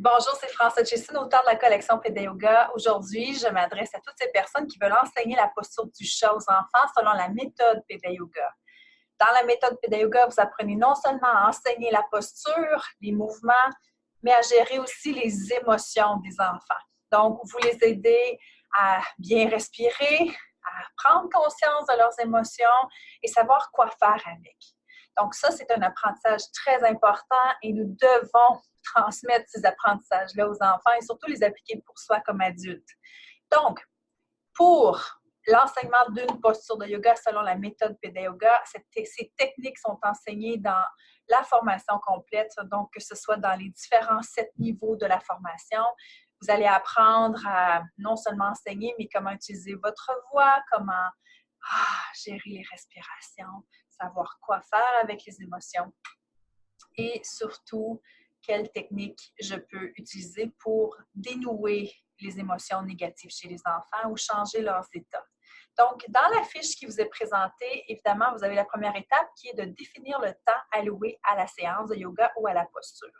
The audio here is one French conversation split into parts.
Bonjour, c'est Françoise Chessine, auteure de la collection Pédé Yoga. Aujourd'hui, je m'adresse à toutes ces personnes qui veulent enseigner la posture du chat aux enfants selon la méthode Pédé Yoga. Dans la méthode Pédé Yoga, vous apprenez non seulement à enseigner la posture, les mouvements, mais à gérer aussi les émotions des enfants. Donc, vous les aidez à bien respirer, à prendre conscience de leurs émotions et savoir quoi faire avec. Donc ça, c'est un apprentissage très important et nous devons transmettre ces apprentissages-là aux enfants et surtout les appliquer pour soi comme adultes. Donc, pour l'enseignement d'une posture de yoga selon la méthode Pédé Yoga, ces techniques sont enseignées dans la formation complète, donc que ce soit dans les différents 7 niveaux de la formation. Vous allez apprendre à non seulement enseigner, mais comment utiliser votre voix, comment gérer les respirations, savoir quoi faire avec les émotions et surtout, quelle technique je peux utiliser pour dénouer les émotions négatives chez les enfants ou changer leurs états. Donc, dans la fiche qui vous est présentée, évidemment, vous avez la première étape qui est de définir le temps alloué à la séance de yoga ou à la posture.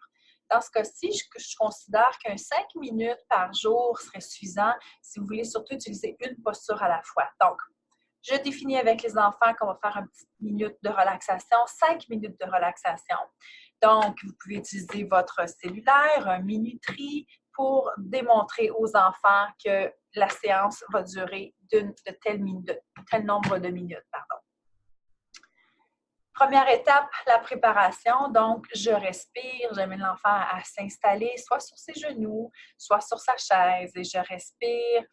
Dans ce cas-ci, je considère qu'un 5 minutes par jour serait suffisant si vous voulez surtout utiliser une posture à la fois. Donc, je définis avec les enfants qu'on va faire une petite minute de relaxation, 5 minutes de relaxation. Donc, vous pouvez utiliser votre cellulaire, un minuterie, pour démontrer aux enfants que la séance va durer de tel nombre de minutes. Première étape, la préparation. Donc, je respire, j'amène l'enfant à s'installer soit sur ses genoux, soit sur sa chaise et je respire.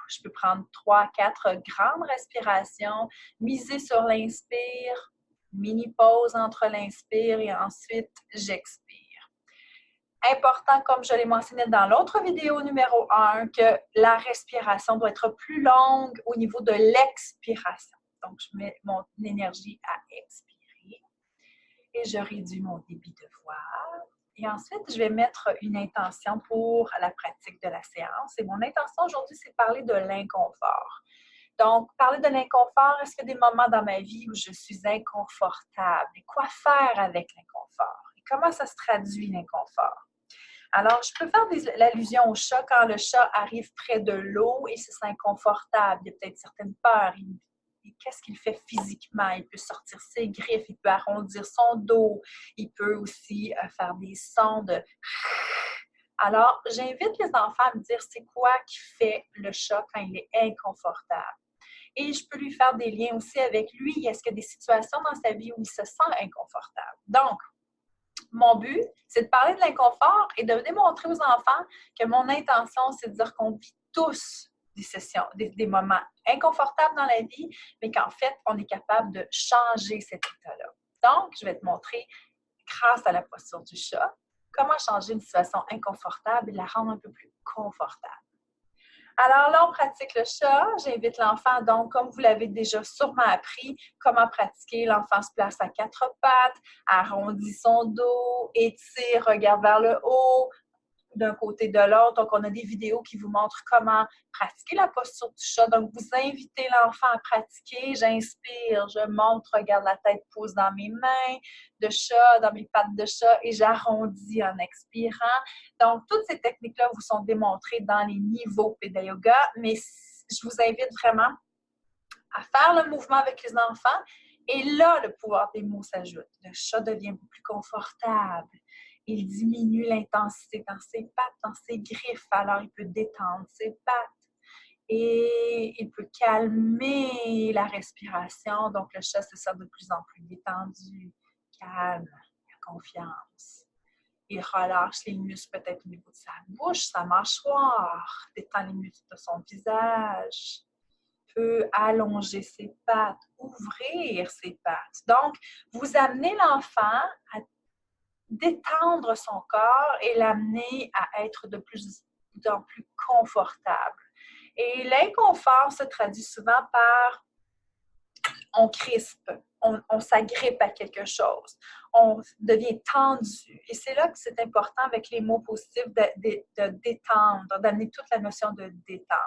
Je peux prendre 3-4 grandes respirations, miser sur l'inspire, mini-pause entre l'inspire et ensuite j'expire. Important, comme je l'ai mentionné dans l'autre vidéo numéro 1, que la respiration doit être plus longue au niveau de l'expiration. Donc, je mets mon énergie à expirer et je réduis mon débit de voix. Et ensuite, je vais mettre une intention pour la pratique de la séance. Et mon intention aujourd'hui, c'est de parler de l'inconfort. Donc, parler de l'inconfort, est-ce qu'il y a des moments dans ma vie où je suis inconfortable? Et quoi faire avec l'inconfort? Et comment ça se traduit, l'inconfort? Alors, je peux faire l'allusion au chat quand le chat arrive près de l'eau et se sent inconfortable. Il y a peut-être certaines peurs. Qu'est-ce qu'il fait physiquement? Il peut sortir ses griffes, il peut arrondir son dos, il peut aussi faire des sons de... Alors, j'invite les enfants à me dire c'est quoi qui fait le chat quand il est inconfortable. Et je peux lui faire des liens aussi avec lui. Est-ce qu'il y a des situations dans sa vie où il se sent inconfortable? Donc, mon but, c'est de parler de l'inconfort et de démontrer aux enfants que mon intention, c'est de dire qu'on vit tous des moments inconfortables dans la vie, mais qu'en fait, on est capable de changer cet état-là. Donc, je vais te montrer, grâce à la posture du chat, comment changer une situation inconfortable et la rendre un peu plus confortable. Alors là, on pratique le chat. J'invite l'enfant, donc, comme vous l'avez déjà sûrement appris, comment pratiquer. L'enfant se place à 4 pattes, arrondit son dos, étire, regarde vers le haut, d'un côté de l'autre. Donc, on a des vidéos qui vous montrent comment pratiquer la posture du chat. Donc, vous invitez l'enfant à pratiquer. J'inspire, je monte, regarde la tête pose dans mes mains de chat, dans mes pattes de chat et j'arrondis en expirant. Donc, toutes ces techniques-là vous sont démontrées dans les niveaux Pédé Yoga, mais je vous invite vraiment à faire le mouvement avec les enfants et là, le pouvoir des mots s'ajoute. Le chat devient un peu plus confortable. Il diminue l'intensité dans ses pattes, dans ses griffes, alors il peut détendre ses pattes et il peut calmer la respiration. Donc, le chat se sent de plus en plus détendu, calme, il a confiance. Il relâche les muscles peut-être au niveau de sa bouche, sa mâchoire, détend les muscles de son visage, peut allonger ses pattes, ouvrir ses pattes. Donc, vous amenez l'enfant à détendre son corps et l'amener à être de plus en plus confortable. Et l'inconfort se traduit souvent par on crispe, on s'agrippe à quelque chose, on devient tendu. Et c'est là que c'est important avec les mots positifs de détendre, d'amener toute la notion de détente.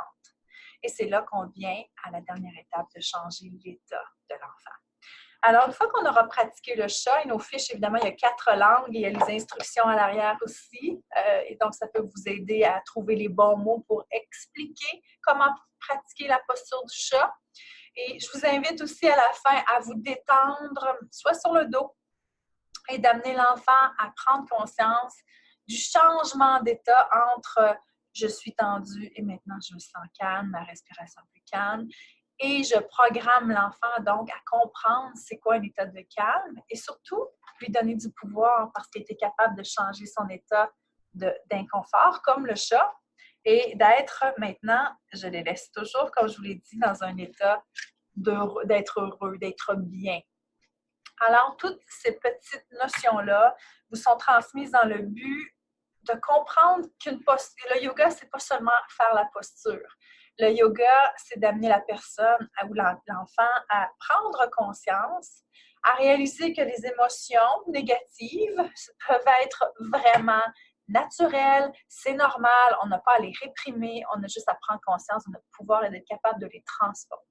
Et c'est là qu'on vient à la dernière étape de changer l'état de l'enfant. Alors, une fois qu'on aura pratiqué le chat et nos fiches, évidemment, il y a 4 langues et il y a les instructions à l'arrière aussi. Et donc, ça peut vous aider à trouver les bons mots pour expliquer comment pratiquer la posture du chat. Et je vous invite aussi à la fin à vous détendre, soit sur le dos, et d'amener l'enfant à prendre conscience du changement d'état entre je suis tendue et maintenant je me sens calme, ma respiration plus calme. Et je programme l'enfant donc à comprendre c'est quoi un état de calme et surtout lui donner du pouvoir parce qu'il était capable de changer son état d'inconfort, comme le chat, et d'être maintenant, je les laisse toujours, comme je vous l'ai dit, dans un état d'être heureux, d'être bien. Alors, toutes ces petites notions-là vous sont transmises dans le but de comprendre qu'une posture, le yoga, c'est pas seulement faire la posture. Le yoga, c'est d'amener la personne ou l'enfant à prendre conscience, à réaliser que les émotions négatives peuvent être vraiment naturelles, c'est normal, on n'a pas à les réprimer, on a juste à prendre conscience de notre pouvoir et d'être capable de les transformer.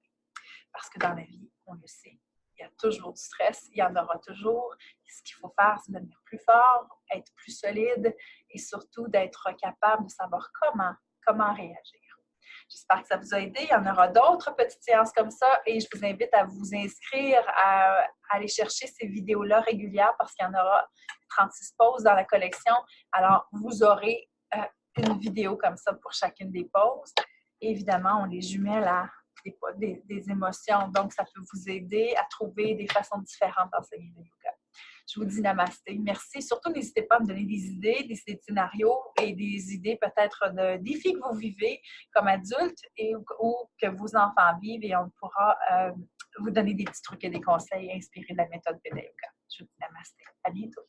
Parce que dans la vie, on le sait, il y a toujours du stress, il y en aura toujours. Ce qu'il faut faire, c'est devenir plus fort, être plus solide et surtout d'être capable de savoir comment réagir. J'espère que ça vous a aidé. Il y en aura d'autres petites séances comme ça et je vous invite à vous inscrire, à aller chercher ces vidéos-là régulières parce qu'il y en aura 36 pauses dans la collection. Alors, vous aurez une vidéo comme ça pour chacune des pauses. Et évidemment, on les jumelle à des émotions. Donc, ça peut vous aider à trouver des façons différentes d'enseigner le yoga. Je vous dis namasté. Merci. Surtout, n'hésitez pas à me donner des idées, des scénarios et des idées peut-être de défis que vous vivez comme adulte ou que vos enfants vivent et on pourra vous donner des petits trucs et des conseils inspirés de la méthode Beta Yoga. Je vous dis namasté. À bientôt.